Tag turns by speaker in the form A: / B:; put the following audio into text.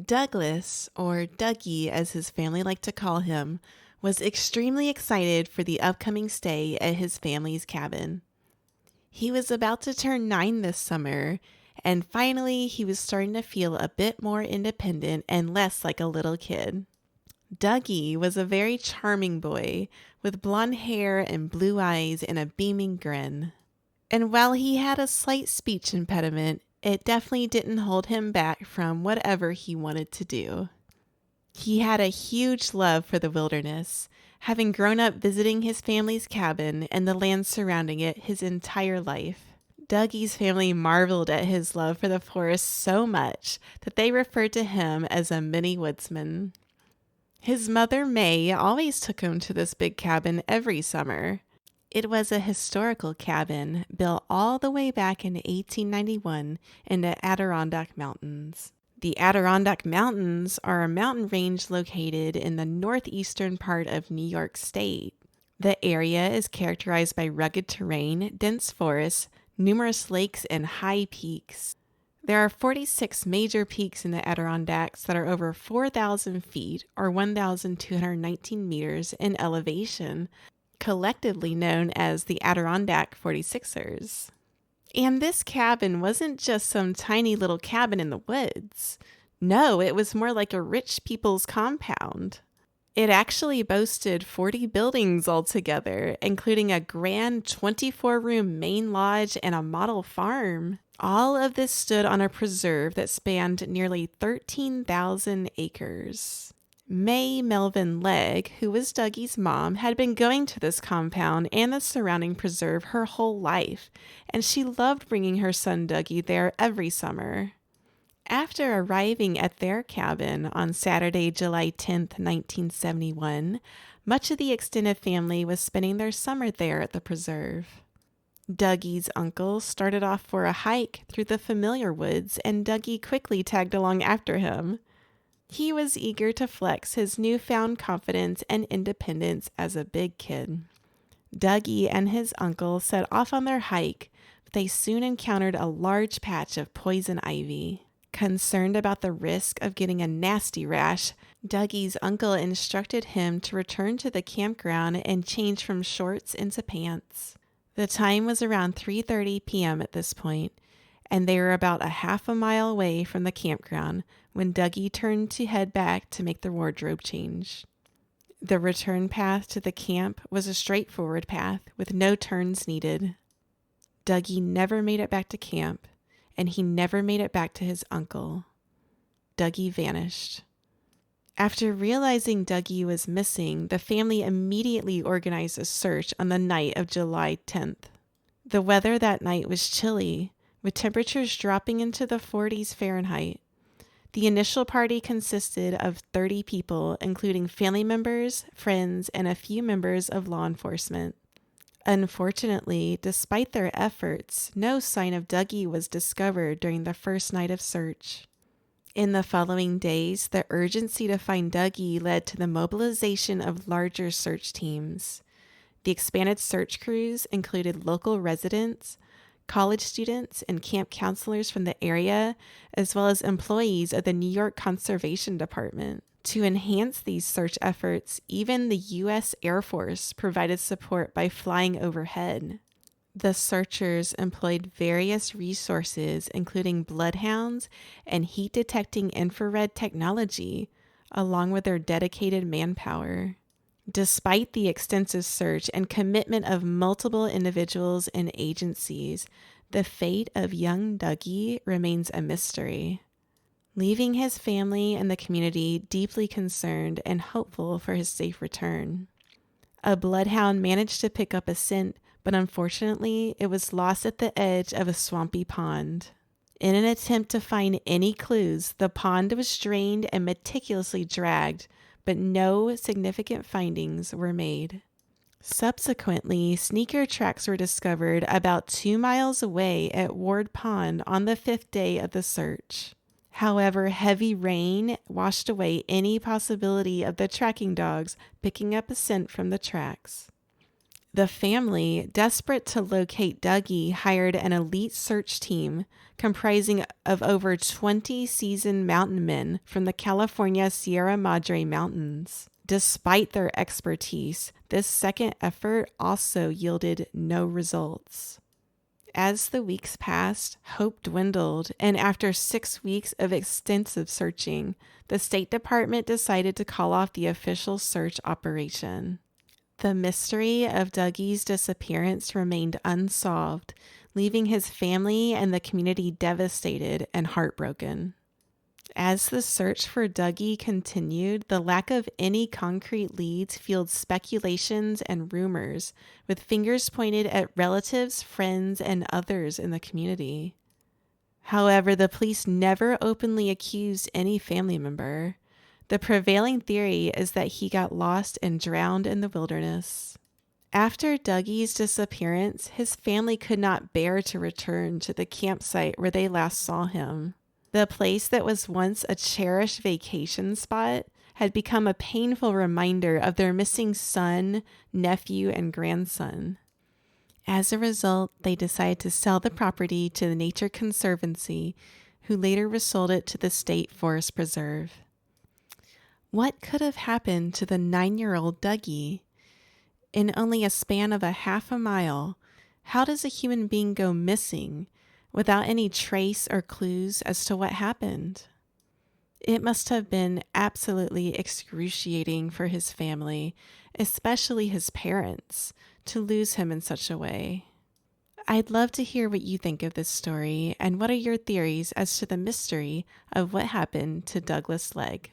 A: Douglas, or Dougie as his family liked to call him, was extremely excited for the upcoming stay at his family's cabin. He was about to turn 9 this summer, and finally he was starting to feel a bit more independent and less like a little kid. Dougie was a very charming boy with blonde hair and blue eyes and a beaming grin. And while he had a slight speech impediment, it definitely didn't hold him back from whatever he wanted to do. He had a huge love for the wilderness, having grown up visiting his family's cabin and the land surrounding it his entire life. Dougie's family marveled at his love for the forest so much that they referred to him as a mini woodsman. His mother, May, always took him to this big cabin every summer. It was a historical cabin built all the way back in 1891 in the Adirondack Mountains. The Adirondack Mountains are a mountain range located in the northeastern part of New York State. The area is characterized by rugged terrain, dense forests, numerous lakes, and high peaks. There are 46 major peaks in the Adirondacks that are over 4,000 feet or 1,219 meters in elevation, collectively known as the Adirondack 46ers. And this cabin wasn't just some tiny little cabin in the woods. No, it was more like a rich people's compound. It actually boasted 40 buildings altogether, including a grand 24-room main lodge and a model farm. All of this stood on a preserve that spanned nearly 13,000 acres. May Melvin Legg, who was Dougie's mom, had been going to this compound and the surrounding preserve her whole life, and she loved bringing her son Dougie there every summer. After arriving at their cabin on Saturday, July 10th, 1971, much of the extended family was spending their summer there at the preserve. Dougie's uncle started off for a hike through the familiar woods, and Dougie quickly tagged along after him. He was eager to flex his newfound confidence and independence as a big kid. Dougie and his uncle set off on their hike, but they soon encountered a large patch of poison ivy. Concerned about the risk of getting a nasty rash, Dougie's uncle instructed him to return to the campground and change from shorts into pants. The time was around 3:30 p.m. at this point, and they were about a half a mile away from the campground when Dougie turned to head back to make the wardrobe change. The return path to the camp was a straightforward path with no turns needed. Dougie never made it back to camp, and he never made it back to his uncle. Dougie vanished. After realizing Dougie was missing, the family immediately organized a search on the night of July 10th. The weather that night was chilly, with temperatures dropping into the 40s Fahrenheit. The initial party consisted of 30 people, including family members, friends, and a few members of law enforcement. Unfortunately, despite their efforts, no sign of Dougie was discovered during the first night of search. In the following days, the urgency to find Dougie led to the mobilization of larger search teams. The expanded search crews included local residents, college students, and camp counselors from the area, as well as employees of the New York Conservation Department. To enhance these search efforts, even the U.S. Air Force provided support by flying overhead. The searchers employed various resources, including bloodhounds and heat-detecting infrared technology, along with their dedicated manpower. Despite the extensive search and commitment of multiple individuals and agencies, the fate of young Dougie remains a mystery, leaving his family and the community deeply concerned and hopeful for his safe return. A bloodhound managed to pick up a scent, but unfortunately, it was lost at the edge of a swampy pond. In an attempt to find any clues, the pond was drained and meticulously dragged, but no significant findings were made. Subsequently, sneaker tracks were discovered about 2 miles away at Ward Pond on the 5th day of the search. However, heavy rain washed away any possibility of the tracking dogs picking up a scent from the tracks. The family, desperate to locate Dougie, hired an elite search team comprising of over 20 seasoned mountain men from the California Sierra Madre Mountains. Despite their expertise, this second effort also yielded no results. As the weeks passed, hope dwindled, and after 6 weeks of extensive searching, the State Department decided to call off the official search operation. The mystery of Dougie's disappearance remained unsolved, leaving his family and the community devastated and heartbroken. As the search for Dougie continued, the lack of any concrete leads fueled speculations and rumors, with fingers pointed at relatives, friends, and others in the community. However, the police never openly accused any family member. The prevailing theory is that he got lost and drowned in the wilderness. After Dougie's disappearance, his family could not bear to return to the campsite where they last saw him. The place that was once a cherished vacation spot had become a painful reminder of their missing son, nephew, and grandson. As a result, they decided to sell the property to the Nature Conservancy, who later resold it to the State Forest Preserve. What could have happened to the 9-year-old Dougie? In only a span of a half a mile, how does a human being go missing without any trace or clues as to what happened? It must have been absolutely excruciating for his family, especially his parents, to lose him in such a way. I'd love to hear what you think of this story and what are your theories as to the mystery of what happened to Douglas Legg.